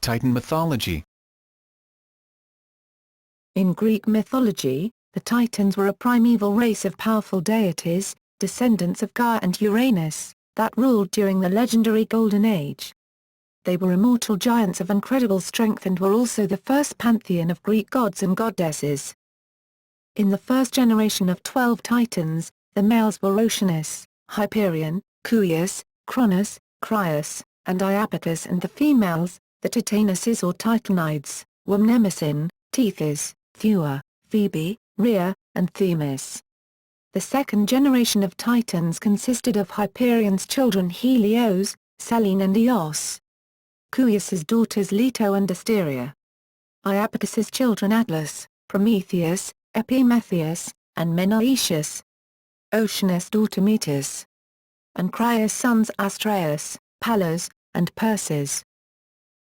Titan mythology. In Greek mythology, the Titans were a primeval race of powerful deities, descendants of Gaia and Uranus, that ruled during the legendary Golden Age. They were immortal giants of incredible strength and were also the first pantheon of Greek gods and goddesses. In the first generation of 12 Titans, the males were Oceanus, Hyperion, Cuius, Cronus, Crius, and Iapetus, and the females, the Titanesses or Titanides, were Mnemosyne, Tethys, Thua, Phoebe, Rhea, and Themis. The second generation of Titans consisted of Hyperion's children Helios, Selene and Eos. Cuius's daughters Leto and Asteria. Iapetus's children Atlas, Prometheus, Epimetheus, and Menelaus. Oceanus' daughter Metis. And Crius' sons Astraeus, Pallas, and Perses.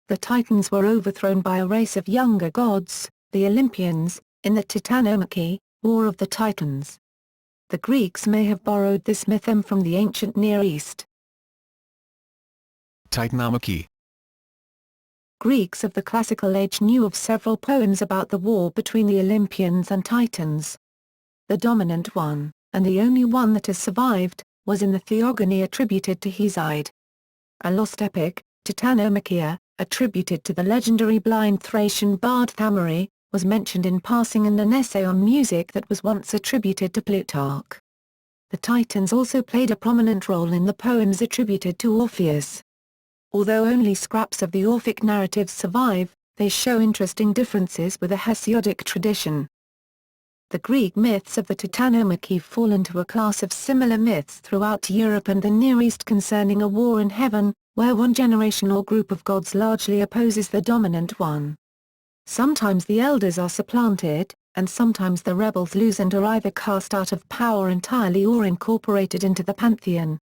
The Titans were overthrown by a race of younger gods, the Olympians, in the Titanomachy, War of the Titans. The Greeks may have borrowed this myth from the ancient Near East. Titanomachy. Greeks of the Classical Age knew of several poems about the war between the Olympians and Titans. The dominant one, and the only one that has survived, was in the Theogony attributed to Hesiod. A lost epic, Titanomachia, attributed to the legendary blind Thracian bard Thamari, was mentioned in passing in an essay on music that was once attributed to Plutarch. The Titans also played a prominent role in the poems attributed to Orpheus. Although only scraps of the Orphic narratives survive, they show interesting differences with the Hesiodic tradition. The Greek myths of the Titanomachy fall into a class of similar myths throughout Europe and the Near East concerning a war in heaven, where one generation or group of gods largely opposes the dominant one. Sometimes the elders are supplanted, and sometimes the rebels lose and are either cast out of power entirely or incorporated into the pantheon.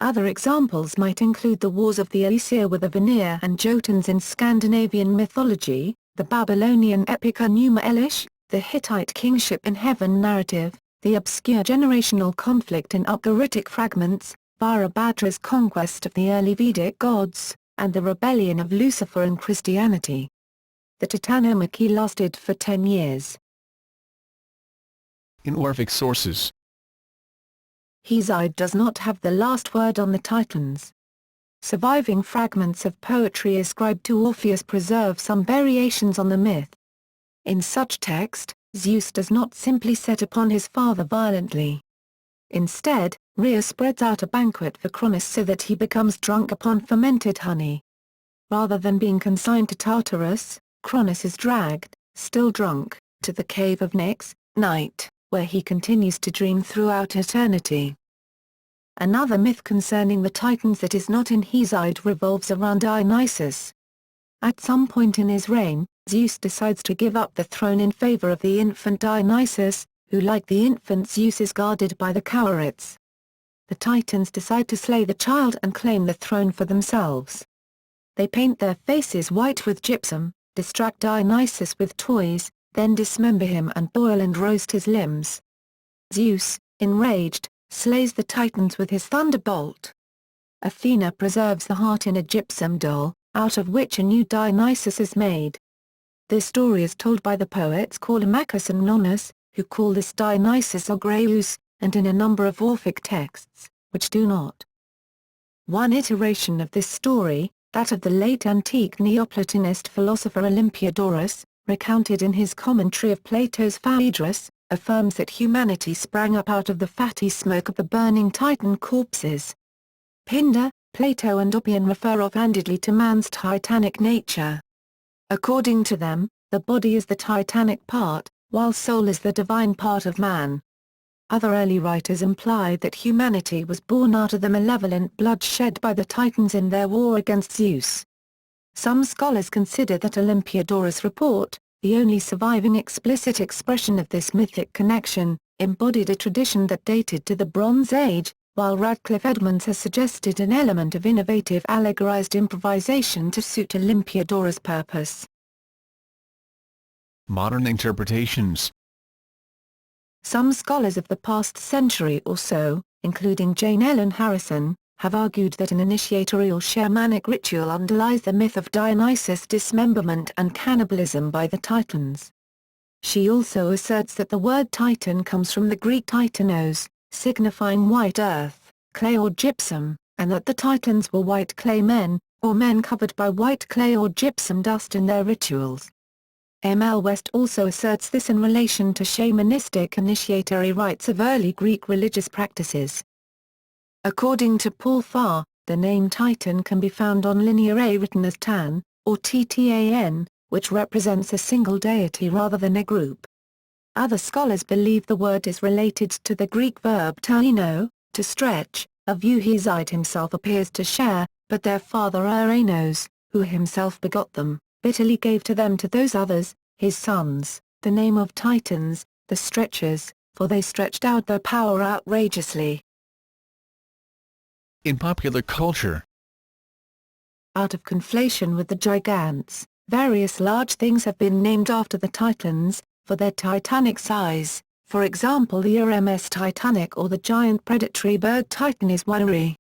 Other examples might include the wars of the Aesir with the Vanir and Jotuns in Scandinavian mythology, the Babylonian epic Enuma Elish, the Hittite kingship in heaven narrative, the obscure generational conflict in Ugaritic fragments, Virabhadra's conquest of the early Vedic gods, and the rebellion of Lucifer in Christianity. The Titanomachy lasted for 10 years. In Orphic sources, Hesiod does not have the last word on the Titans. Surviving fragments of poetry ascribed to Orpheus preserve some variations on the myth. In such text, Zeus does not simply set upon his father violently. Instead, Rhea spreads out a banquet for Cronus so that he becomes drunk upon fermented honey. Rather than being consigned to Tartarus, Cronus is dragged, still drunk, to the cave of Nyx, night, where he continues to dream throughout eternity. Another myth concerning the Titans that is not in Hesiod revolves around Dionysus. At some point in his reign, Zeus decides to give up the throne in favor of the infant Dionysus, who like the infant Zeus is guarded by the Cowarites. The Titans decide to slay the child and claim the throne for themselves. They paint their faces white with gypsum, distract Dionysus with toys, then dismember him and boil and roast his limbs. Zeus, enraged, slays the Titans with his thunderbolt. Athena preserves the heart in a gypsum doll, out of which a new Dionysus is made. This story is told by the poets Callimachus and Nonnus, who call this Dionysus Ogreus, and in a number of Orphic texts, which do not. One iteration of this story, that of the late antique Neoplatonist philosopher Olympiodorus, recounted in his commentary of Plato's Phaedrus, affirms that humanity sprang up out of the fatty smoke of the burning Titan corpses. Pindar, Plato and Oppian refer offhandedly to man's titanic nature. According to them, the body is the titanic part, while soul is the divine part of man. Other early writers imply that humanity was born out of the malevolent blood shed by the Titans in their war against Zeus. Some scholars consider that Olympiodorus' report, the only surviving explicit expression of this mythic connection, embodied a tradition that dated to the Bronze Age, while Radcliffe Edmonds has suggested an element of innovative allegorized improvisation to suit Olympiodorus' purpose. Modern interpretations. Some scholars of the past century or so, including Jane Ellen Harrison, have argued that an initiatory or shamanic ritual underlies the myth of Dionysus' dismemberment and cannibalism by the Titans. She also asserts that the word Titan comes from the Greek titanos, signifying white earth, clay or gypsum, and that the Titans were white clay men, or men covered by white clay or gypsum dust in their rituals. M.L. West also asserts this in relation to shamanistic initiatory rites of early Greek religious practices. According to Paul Farr, the name Titan can be found on Linear A written as Tan, or Ttan, which represents a single deity rather than a group. Other scholars believe the word is related to the Greek verb taino, to stretch, a view Hesiod himself appears to share, but their father Uranus, who himself begot them, bitterly gave to those others, his sons, the name of Titans, the stretchers, for they stretched out their power outrageously. In popular culture, Out of conflation with the gigantes, various large things have been named after the Titans, for their titanic size. For example, the RMS Titanic or the giant predatory bird Titan is Wari.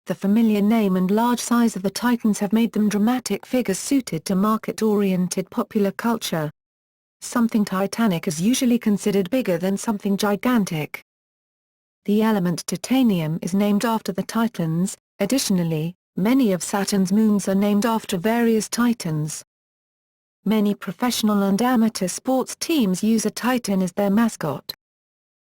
The familiar name and large size of the Titans have made them dramatic figures suited to market-oriented popular culture. Something titanic is usually considered bigger than something gigantic. The element titanium is named after the Titans. Additionally, many of Saturn's moons are named after various Titans. Many professional and amateur sports teams use a Titan as their mascot.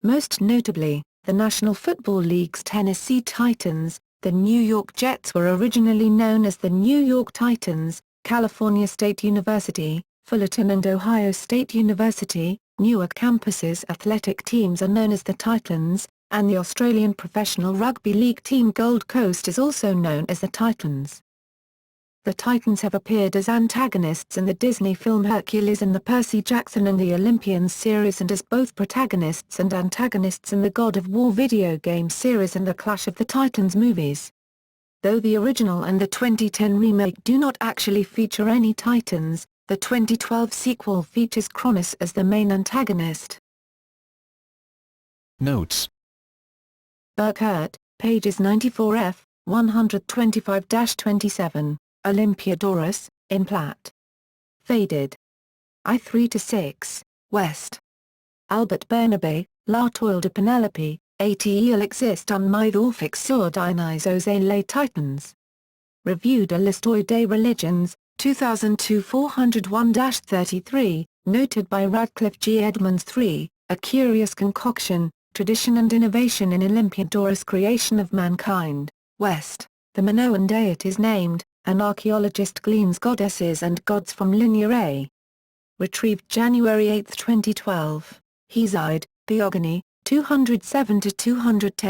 Most notably, the National Football League's Tennessee Titans. The New York Jets were originally known as the New York Titans. California State University, Fullerton and Ohio State University, Newark campuses' athletic teams are known as the Titans, and the Australian Professional Rugby League team Gold Coast is also known as the Titans. The Titans have appeared as antagonists in the Disney film Hercules and the Percy Jackson and the Olympians series, and as both protagonists and antagonists in the God of War video game series and the Clash of the Titans movies. Though the original and the 2010 remake do not actually feature any Titans, the 2012 sequel features Cronus as the main antagonist. Notes. Burkert, pages 94f, 125-27, Olympiodorus, in Platt. Faded. I3-6, West. Albert Bernabe, La Toile de Penelope, il existe un mythorphique sur Dionysos et les Titans. Revue de l'Histoire des Religions, 2002 401-33, noted by Radcliffe G. Edmonds 3, A Curious Concoction, Tradition and Innovation in Olympiodorus' Creation of Mankind, West. The Minoan deities named, an archaeologist gleans goddesses and gods from Linear A. Retrieved January 8, 2012. Hesiod, Theogony, 207-210.